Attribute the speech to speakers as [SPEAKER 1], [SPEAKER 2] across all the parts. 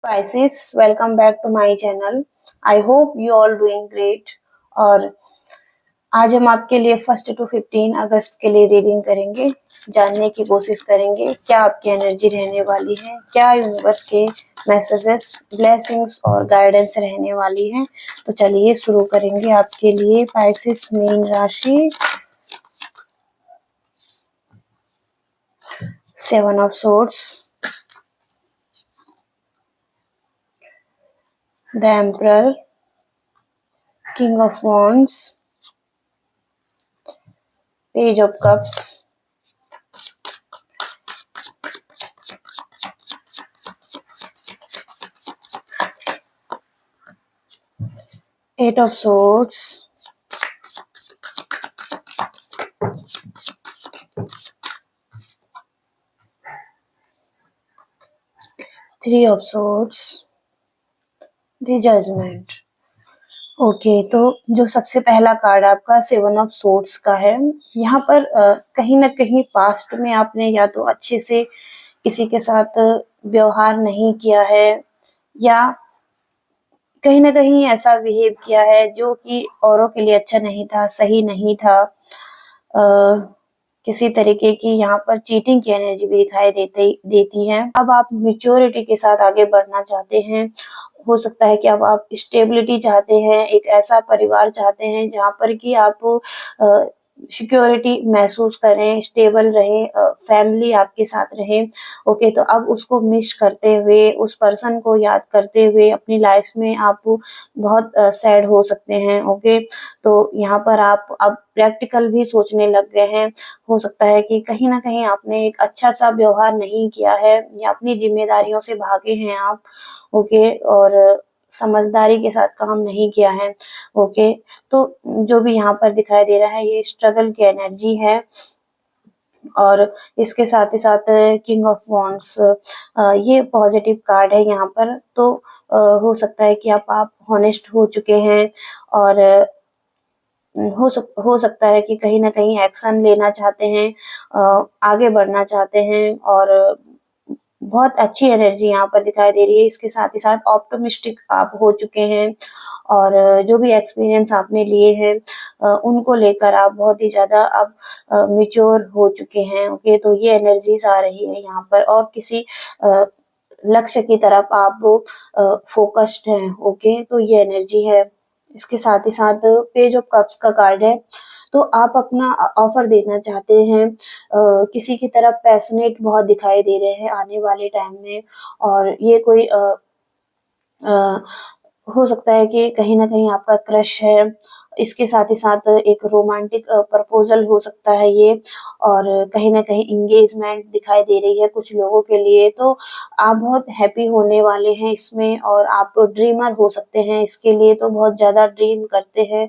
[SPEAKER 1] Pisces, welcome back to my channel. I hope you all doing great. और आज हम आपके लिए 1 to 15 अगस्त के लिए रीडिंग करेंगे, जानने की कोशिश करेंगे क्या आपकी एनर्जी रहने वाली है, क्या यूनिवर्स के मैसेजेस, ब्लेसिंग्स और गाइडेंस रहने वाली है। तो चलिए शुरू करेंगे आपके लिए। पाइसेस मीन राशि, 7 of Swords, the Emperor, King of Wands, Page of Cups, Eight of Swords, Three of Swords, The Judgment। Okay, तो जो सबसे पहला कार्ड आपका 7 of Swords का है, यहाँ पर कहीं ना कहीं पास्ट में आपने या तो अच्छे से किसी के साथ व्यवहार नहीं किया है या कहीं ना कहीं ऐसा बिहेव किया है जो कि औरों के लिए अच्छा नहीं था, सही नहीं था। किसी तरीके की यहाँ पर चीटिंग की एनर्जी भी दिखाई देती है। अब आप मैच्योरिटी के साथ आगे बढ़ना चाहते हैं। हो सकता है कि अब आप स्टेबिलिटी चाहते हैं, एक ऐसा परिवार चाहते हैं जहाँ पर कि आप सिक्योरिटी महसूस करें, स्टेबल रहें, फैमिली आपके साथ रहे। ओके, तो अब उसको मिस करते हुए, उस पर्सन को याद करते हुए अपनी लाइफ में आप बहुत सैड हो सकते हैं। ओके, तो यहाँ पर आप अब प्रैक्टिकल भी सोचने लग गए हैं। हो सकता है कि कहीं ना कहीं आपने एक अच्छा सा व्यवहार नहीं किया है या अपनी जिम्मेदारियों से भागे हैं आप। ओके, और समझदारी के साथ काम नहीं किया है। ओके, तो जो भी यहाँ पर दिखाई दे रहा है ये स्ट्रगल की एनर्जी है। और इसके साथ ही साथ किंग ऑफ वॉन्ड्स, ये पॉजिटिव कार्ड है यहाँ पर। तो हो सकता है कि आप हॉनेस्ट हो चुके हैं और हो सकता है कि कहीं ना कहीं एक्शन लेना चाहते हैं, आगे बढ़ना चाहते हैं और बहुत अच्छी एनर्जी यहाँ पर दिखाई दे रही है। इसके साथ ही साथ ऑप्टिमिस्टिक आप हो चुके हैं और जो भी एक्सपीरियंस आपने लिए हैं उनको लेकर आप बहुत ही ज्यादा अब मैच्योर हो चुके हैं। ओके, तो ये एनर्जीज आ रही है यहाँ पर और किसी लक्ष्य की तरफ आप फोकस्ड हैं। ओके, तो ये एनर्जी है। इसके साथ ही साथ पेज ऑफ कप्स का कार्ड है। तो आप अपना ऑफर देना चाहते हैं, किसी की तरफ पैशनेट बहुत दिखाई दे रहे हैं आने वाले टाइम में। और ये कोई अ, हो सकता है कि कहीं ना कहीं आपका क्रश है। इसके साथ ही साथ एक रोमांटिक प्रपोजल हो सकता है ये, और कहीं ना कहीं इंगेजमेंट दिखाई दे रही है कुछ लोगों के लिए। तो आप बहुत हैप्पी होने वाले हैं इसमें और आप ड्रीमर हो सकते हैं इसके लिए, तो बहुत ज्यादा ड्रीम करते हैं।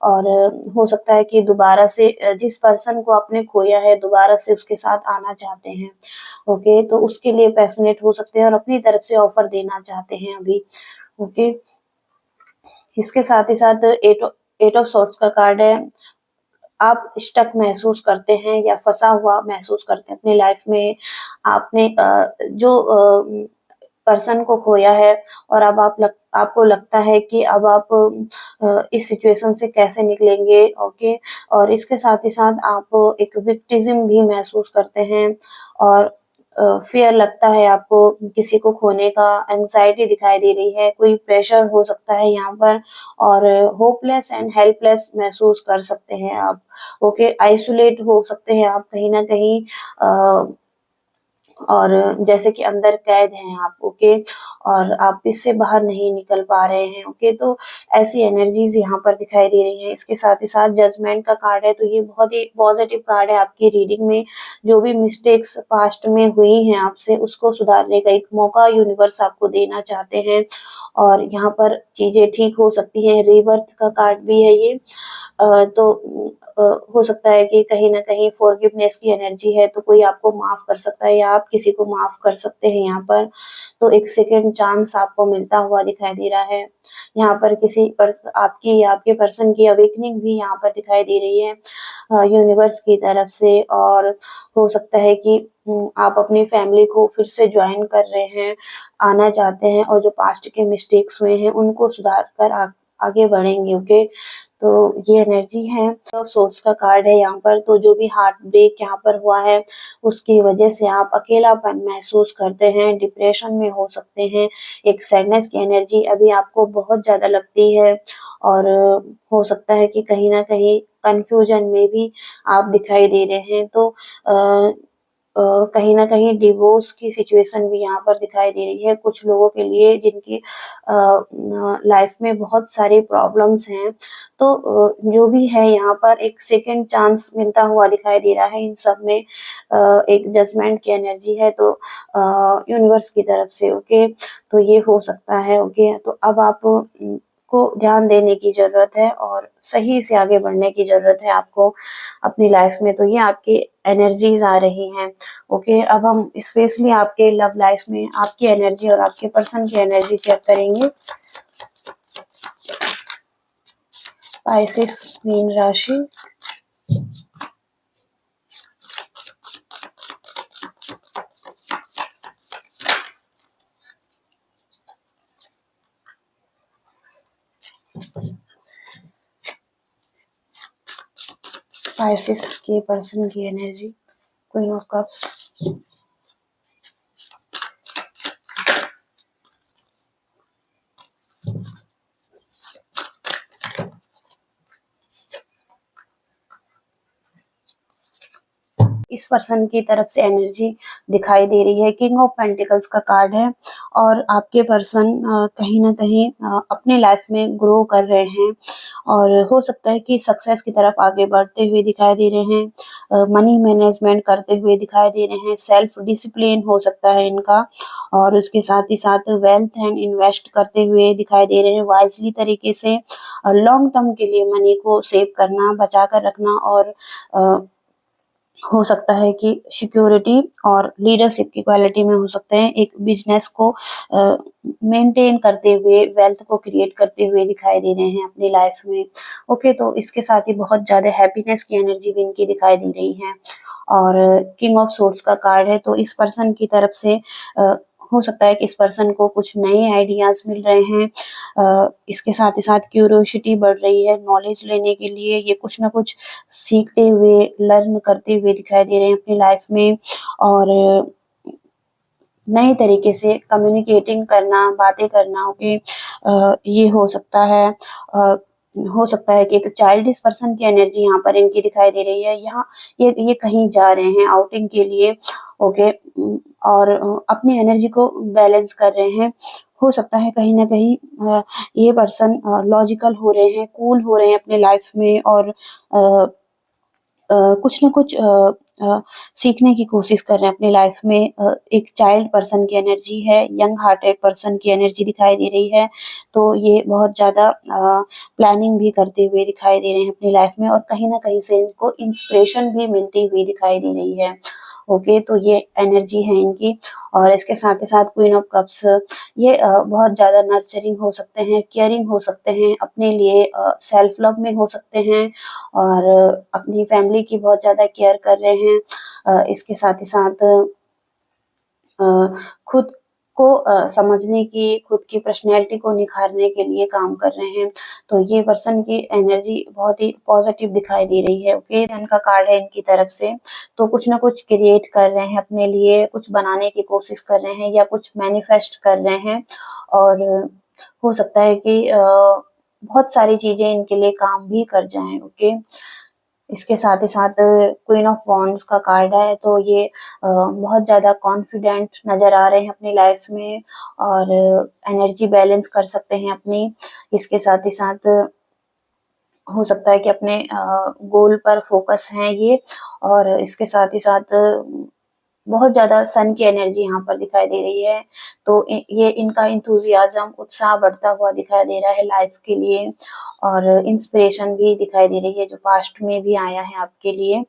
[SPEAKER 1] और हो सकता है कि दोबारा से जिस पर्सन को आपने खोया है दोबारा से उसके साथ आना चाहते हैं। ओके, तो उसके लिए पैशनेट हो सकते हैं और अपनी तरफ से ऑफर देना चाहते हैं अभी। ओके, इसके साथ ही साथ एट ऑफ सॉर्ट्स का कार्ड है। आप स्टक महसूस करते हैं या फंसा हुआ महसूस करते हैं अपनी लाइफ में। आपने जो पर्सन को खोया है और अब आपको लगता है कि अब आप इस सिचुएशन से कैसे निकलेंगे। ओके, और इसके साथ ही साथ आप एक विक्टिज्म भी महसूस करते हैं और फियर लगता है आपको किसी को खोने का। एंजाइटी दिखाई दे रही है, कोई प्रेशर हो सकता है यहाँ पर और होपलेस एंड हेल्पलेस महसूस कर सकते हैं आप। ओके, आइसोलेट हो सकते हैं आप कहीं ना कहीं, और जैसे कि अंदर कैद हैं आप। ओके, और आप इससे बाहर नहीं निकल पा रहे हैं। ओके, तो ऐसी एनर्जीज यहाँ पर दिखाई दे रही हैं। इसके साथ ही साथ जजमेंट का कार्ड है, तो ये बहुत ही पॉजिटिव कार्ड है आपकी रीडिंग में। जो भी मिस्टेक्स पास्ट में हुई हैं आपसे उसको सुधारने का एक मौका यूनिवर्स आपको देना चाहते हैं और यहाँ पर चीजें ठीक हो सकती हैं। रीबर्थ का कार्ड भी है ये। तो हो सकता है कि कहीं न कहीं फ़ॉरगिवनेस की एनर्जी है, तो कोई आपको माफ़ कर सकता है या आप किसी को माफ़ कर सकते हैं यहाँ पर। तो एक सेकंड चांस आपको मिलता हुआ दिखाई दे रहा है। यहाँ पर किसी आपकी या आपके पर्सन की अवेकनिंग भी यहाँ पर दिखाई दे रही है यूनिवर्स की तरफ से। और हो सकता है कि आप अपनी फैमिली को फिर से जॉइन कर रहे हैं, आना चाहते हैं और जो पास्ट के मिस्टेक्स हुए हैं उनको सुधार कर आगे बढ़ेंगे। ओके, तो ये एनर्जी है। तो सोर्स का कार्ड है यहाँ पर। तो जो भी हार्ट ब्रेक यहाँ पर हुआ है उसकी वजह से आप अकेलापन महसूस करते हैं, डिप्रेशन में हो सकते हैं। एक सैडनेस की एनर्जी अभी आपको बहुत ज़्यादा लगती है और हो सकता है कि कहीं न कहीं कन्फ्यूजन में भी आप दिखाई दे रहे हैं। तो अ कहीं न कहीं डिवोर्स की सिचुएशन भी यहाँ पर दिखाई दे रही है कुछ लोगों के लिए जिनकी लाइफ में बहुत सारी प्रॉब्लम्स हैं। तो जो भी है यहाँ पर एक सेकंड चांस मिलता हुआ दिखाई दे रहा है इन सब में। एक जजमेंट की एनर्जी है तो यूनिवर्स की तरफ से। ओके, तो ये हो सकता है। ओके, तो अब आप को ध्यान देने की ज़रूरत है और सही से आगे बढ़ने की ज़रूरत है आपको अपनी लाइफ में। तो ये आपकी एनर्जीज़ आ रही हैं। ओके, अब हम स्पेशली आपके लव लाइफ में आपकी एनर्जी और आपके पर्सन की एनर्जी चेक करेंगे। पाइसेस मीन राशि, पाइसेस के पर्सन की एनर्जी, क्वीन ऑफ कप्स, इस पर्सन की तरफ से एनर्जी दिखाई दे रही है। किंग ऑफ पेंटिकल्स का कार्ड है और आपके पर्सन कहीं न कहीं अपने लाइफ में ग्रो कर रहे हैं और हो सकता है कि सक्सेस की तरफ आगे बढ़ते हुए दिखाई दे रहे हैं। मनी मैनेजमेंट करते हुए दिखाई दे रहे हैं। सेल्फ डिसिप्लिन हो सकता है इनका और उसके साथ ही साथ वेल्थ एंड इन्वेस्ट करते हुए दिखाई दे रहे हैं वाइज़ली तरीके से। लॉन्ग टर्म के लिए मनी को सेव करना, बचा कर रखना और हो सकता है कि सिक्योरिटी और लीडरशिप की क्वालिटी में हो सकते हैं। एक बिजनेस को मेंटेन करते हुए, वेल्थ को क्रिएट करते हुए दिखाई दे रहे हैं अपनी लाइफ में। ओके, तो इसके साथ ही बहुत ज़्यादा हैप्पीनेस की एनर्जी भी इनकी दिखाई दे रही है और किंग ऑफ सोर्ड्स का कार्ड है। तो इस पर्सन की तरफ से हो सकता है कि इस पर्सन को कुछ नए आइडियाज़ मिल रहे हैं। इसके साथ ही साथ क्यूरियोसिटी बढ़ रही है नॉलेज लेने के लिए। ये कुछ ना कुछ सीखते हुए, लर्न करते हुए दिखाई दे रहे हैं अपनी लाइफ में और नए तरीके से कम्युनिकेटिंग करना, बातें करना। ओके, ये हो सकता है। हो सकता है कि एक चाइल्डिश पर्सन की एनर्जी यहाँ पर इनकी दिखाई दे रही है। यहाँ ये कहीं जा रहे हैं आउटिंग के लिए। ओके, और अपनी एनर्जी को बैलेंस कर रहे हैं। हो सकता है कहीं न कहीं ये पर्सन लॉजिकल हो रहे हैं, कूल हो रहे हैं अपने लाइफ में और कुछ न कुछ सीखने की कोशिश कर रहे हैं अपनी लाइफ में। एक चाइल्ड पर्सन की एनर्जी है, यंग हार्टेड पर्सन की एनर्जी दिखाई दे रही है। तो ये बहुत ज़्यादा प्लानिंग भी करते हुए दिखाई दे रहे हैं अपनी लाइफ में और कहीं न कहीं से इनको इंस्पिरेशन भी मिलती हुई दिखाई दे रही है। ओके, तो ये एनर्जी है इनकी और इसके साथ ही साथ क्वीन ऑफ कप्स, ये बहुत ज़्यादा नर्चरिंग हो सकते हैं, केयरिंग हो सकते हैं, अपने लिए सेल्फ लव में हो सकते हैं और अपनी फैमिली की बहुत ज़्यादा केयर कर रहे हैं। इसके साथ ही साथ अ, खुद को समझने की, खुद की पर्सनैलिटी को निखारने के लिए काम कर रहे हैं। तो ये पर्सन की एनर्जी बहुत ही पॉज़िटिव दिखाई दे रही है। ओके, धन का कार्ड है इनकी तरफ से। तो कुछ न कुछ क्रिएट कर रहे हैं अपने लिए, कुछ बनाने की कोशिश कर रहे हैं या कुछ मैनिफेस्ट कर रहे हैं और हो सकता है कि बहुत सारी चीज़ें इनके लिए काम भी कर जाएँ। ओके, इसके साथ ही साथ क्वीन ऑफ वॉन्ड्स का कार्ड है। तो ये बहुत ज़्यादा कॉन्फिडेंट नज़र आ रहे हैं अपनी लाइफ में और एनर्जी बैलेंस कर सकते हैं अपनी। इसके साथ ही साथ हो सकता है कि अपने गोल पर फ़ोकस हैं ये और इसके साथ ही साथ बहुत ज़्यादा सन की एनर्जी यहाँ पर दिखाई दे रही है। तो ये इनका एंथुसियाज़्म, उत्साह बढ़ता हुआ दिखाई दे रहा है लाइफ के लिए, और इंस्पिरेशन भी दिखाई दे रही है जो पास्ट में भी आया है आपके लिए।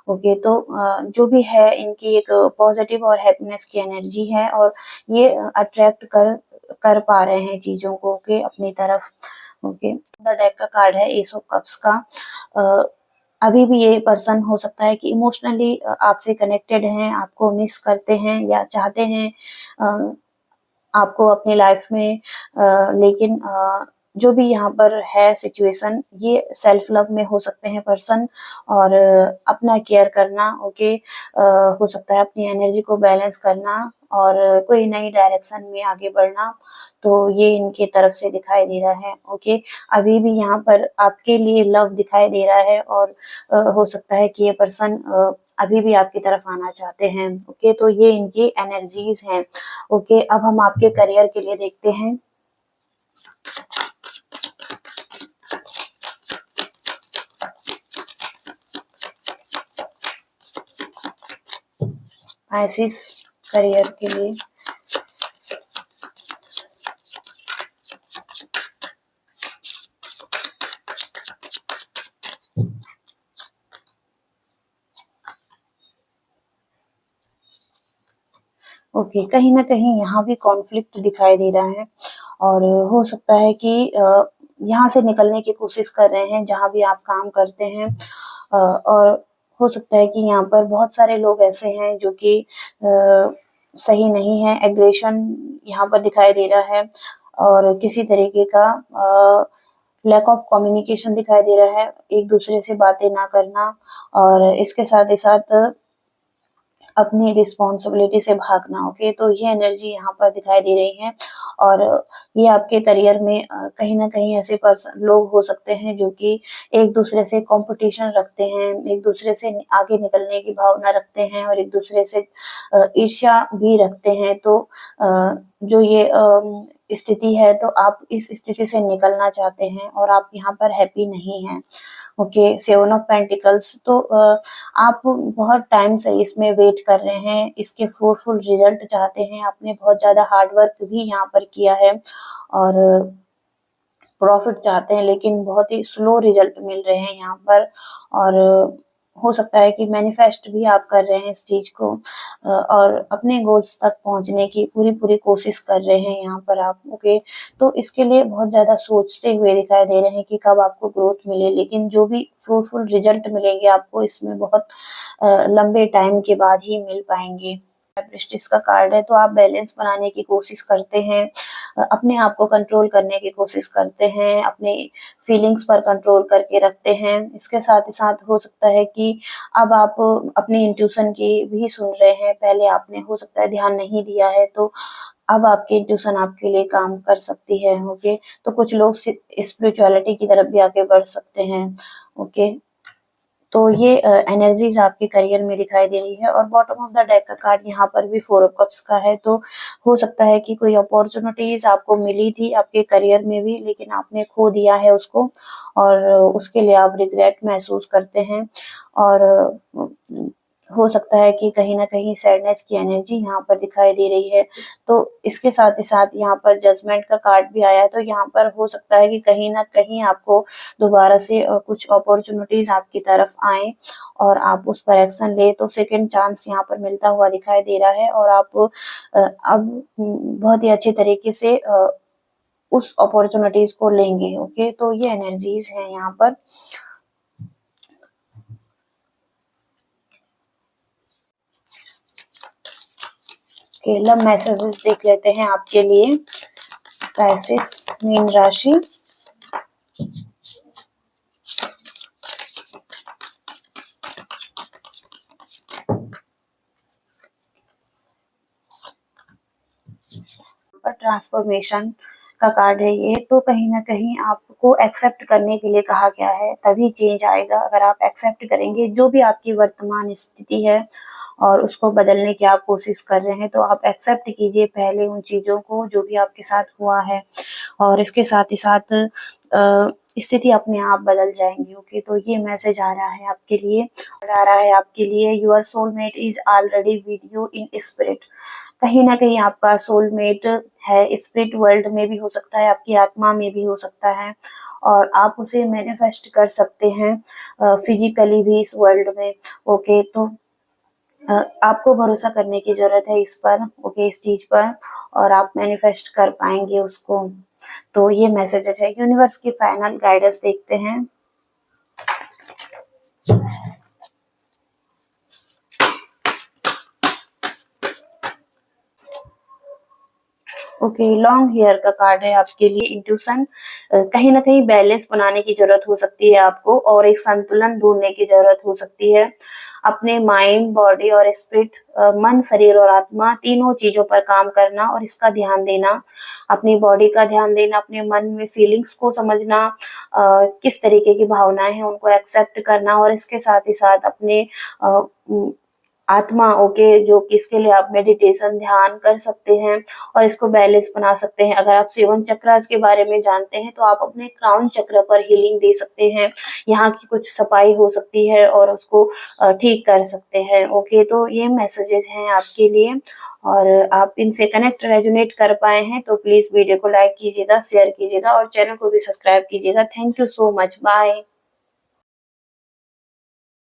[SPEAKER 1] ओके, तो जो भी है इनकी एक पॉजिटिव और हैप्पीनेस की एनर्जी है, और ये अट्रैक्ट कर पा रहे हैं चीज़ों को के अपनी तरफ। ओके, द डेक का कार्ड है एस ऑफ कप्स का। अ, अभी भी ये पर्सन हो सकता है कि इमोशनली आपसे कनेक्टेड हैं, आपको मिस करते हैं या चाहते हैं अ, आपको अपनी लाइफ में, लेकिन जो भी यहाँ पर है सिचुएशन, ये सेल्फ लव में हो सकते हैं पर्सन, और अपना केयर करना। ओके, हो सकता है अपनी एनर्जी को बैलेंस करना और कोई नई डायरेक्शन में आगे बढ़ना। तो ये इनके तरफ से दिखाई दे रहा है। ओके, अभी भी यहाँ पर आपके लिए लव दिखाई दे रहा है, और हो सकता है कि ये पर्सन अभी भी आपकी तरफ आना चाहते हैं। ओके, तो ये इनकी एनर्जीज हैं। ओके, अब हम आपके करियर के लिए देखते हैं। आइसिस करियर के लिए ओके, कहीं न कहीं यहाँ भी कॉन्फ्लिक्ट दिखाई दे रहा है, और हो सकता है कि यहाँ से निकलने की कोशिश कर रहे हैं जहाँ भी आप काम करते हैं। और हो सकता है कि यहाँ पर बहुत सारे लोग ऐसे हैं जो कि सही नहीं है, एग्रेशन यहाँ पर दिखाई दे रहा है, और किसी तरीके का लैक ऑफ कम्युनिकेशन दिखाई दे रहा है, एक-दूसरे से बातें ना करना, और इसके साथ ही साथ अपनी रिस्पॉन्सिबिलिटी से भागना। ओके, तो ये एनर्जी यहाँ पर दिखाई दे रही है, और ये आपके करियर में कहीं न कहीं ऐसे पर्सन लोग हो सकते हैं जो कि एक-दूसरे से कॉम्पिटिशन रखते हैं, एक-दूसरे से आगे निकलने की भावना रखते हैं, और एक-दूसरे से ईर्ष्या भी रखते हैं। तो जो ये स्थिति है, तो आप इस स्थिति से निकलना चाहते हैं, और आप यहाँ पर हैप्पी नहीं हैं। ओके, सेवन ऑफ पेंटिकल्स, तो आप बहुत टाइम से इसमें वेट कर रहे हैं, इसके फ्रूटफुल रिजल्ट चाहते हैं, आपने बहुत ज़्यादा हार्ड वर्क भी यहाँ पर किया है, और प्रॉफिट चाहते हैं, लेकिन बहुत ही स्लो रिजल्ट मिल रहे हैं यहाँ पर, और हो सकता है कि मैनिफेस्ट भी आप कर रहे हैं इस चीज़ को, और अपने गोल्स तक पहुँचने की पूरी-पूरी कोशिश कर रहे हैं यहाँ पर आप। ओके, तो इसके लिए बहुत ज़्यादा सोचते हुए दिखाई दे रहे हैं कि कब आपको ग्रोथ मिले, लेकिन जो भी फ्रूटफुल रिजल्ट मिलेंगे आपको, इसमें बहुत लंबे टाइम के बाद ही मिल पाएँगे। प्रेस्टिज का कार्ड है, तो आप बैलेंस बनाने की कोशिश करते हैं, अपने आप को कंट्रोल करने की कोशिश करते हैं, अपने फीलिंग्स पर कंट्रोल करके रखते हैं। इसके साथ ही साथ हो सकता है कि अब आप अपनी इंट्यूशन की भी सुन रहे हैं, पहले आपने हो सकता है ध्यान नहीं दिया है, तो अब आपकी इंट्यूशन आपके लिए काम कर सकती है। ओके, तो कुछ लोग स्पिरिचुअलिटी की तरफ भी आगे बढ़ सकते हैं। ओके, तो ये एनर्जीज आपके करियर में दिखाई दे रही है, और बॉटम ऑफ द डेक का कार्ड यहाँ पर भी फोर ऑफ कप्स का है। तो हो सकता है कि कोई अपॉर्चुनिटीज आपको मिली थी आपके करियर में भी, लेकिन आपने खो दिया है उसको, और उसके लिए आप रिग्रेट महसूस करते हैं, और हो सकता है कि कहीं न कहीं सैडनेस की एनर्जी यहाँ पर दिखाई दे रही है। तो इसके साथ ही साथ यहाँ पर जजमेंट का कार्ड भी आया है, तो यहाँ पर हो सकता है कि कहीं न कहीं आपको दोबारा से कुछ अपॉर्चुनिटीज़ आपकी तरफ आएँ, और आप उस पर एक्शन लें, तो सेकंड चांस यहाँ पर मिलता हुआ दिखाई दे रहा है, और आप अब बहुत ही अच्छे तरीके से उस अपॉर्चुनिटीज़ को लेंगे। ओके, तो ये एनर्जीज़ हैं यहाँ पर। ओके, लव मैसेजेस देख लेते हैं आपके लिए। क्राइसिस, मीन राशि। पर ट्रांसफॉर्मेशन का कार्ड है ये, तो कहीं न कहीं आपको एक्सेप्ट करने के लिए कहा गया है, तभी चेंज आएगा। अगर आप एक्सेप्ट करेंगे जो भी आपकी वर्तमान स्थिति है, और उसको बदलने की आप कोशिश कर रहे हैं, तो आप एक्सेप्ट कीजिए पहले उन चीज़ों को जो भी आपके साथ हुआ है, और इसके साथ ही साथ स्थिति अपने आप बदल जाएंगी। ओके, तो ये मैसेज आ रहा है आपके लिए, your soulmate is already with you in spirit. कहीं ना कहीं आपका सोलमेट है, स्पिरिट वर्ल्ड में भी हो सकता है, आपकी आत्मा में भी हो सकता है, और आप उसे मैनिफेस्ट कर सकते हैं फिजिकली भी इस वर्ल्ड में। ओके, तो आपको भरोसा करने की जरूरत है इस पर, ओके, इस चीज पर, और आप मैनिफेस्ट कर पाएंगे उसको। तो ये मैसेजेस है। यूनिवर्स की फाइनल गाइडेंस देखते हैं। ओके, लॉन्ग हेयर का कार्ड है आपके लिए। इंट्यूशन, कहीं ना कहीं बैलेंस बनाने की जरूरत हो सकती है आपको, और एक संतुलन ढूंढने की जरूरत हो सकती है। अपने माइंड, बॉडी और स्पिरिट, मन, शरीर और आत्मा, तीनों चीजों पर काम करना और इसका ध्यान देना। अपनी बॉडी का ध्यान देना, अपने मन में फीलिंग्स को समझना, किस तरीके की भावनाएं हैं उनको एक्सेप्ट करना, और इसके साथ ही साथ अपने आत्मा, ओके, जो कि इसके लिए आप मेडिटेशन, ध्यान कर सकते हैं और इसको बैलेंस बना सकते हैं। अगर आप 7 चक्रास के बारे में जानते हैं तो आप अपने क्राउन चक्र पर हीलिंग दे सकते हैं। यहाँ की कुछ सफाई हो सकती है और उसको ठीक कर सकते हैं। ओके, तो ये मैसेजेस हैं आपके लिए, और आप इनसे कनेक्ट, रेजोनेट कर पाए हैं तो प्लीज वीडियो को लाइक कीजिएगा, शेयर कीजिएगा और चैनल को भी सब्सक्राइब कीजिएगा। Thank you so much, bye.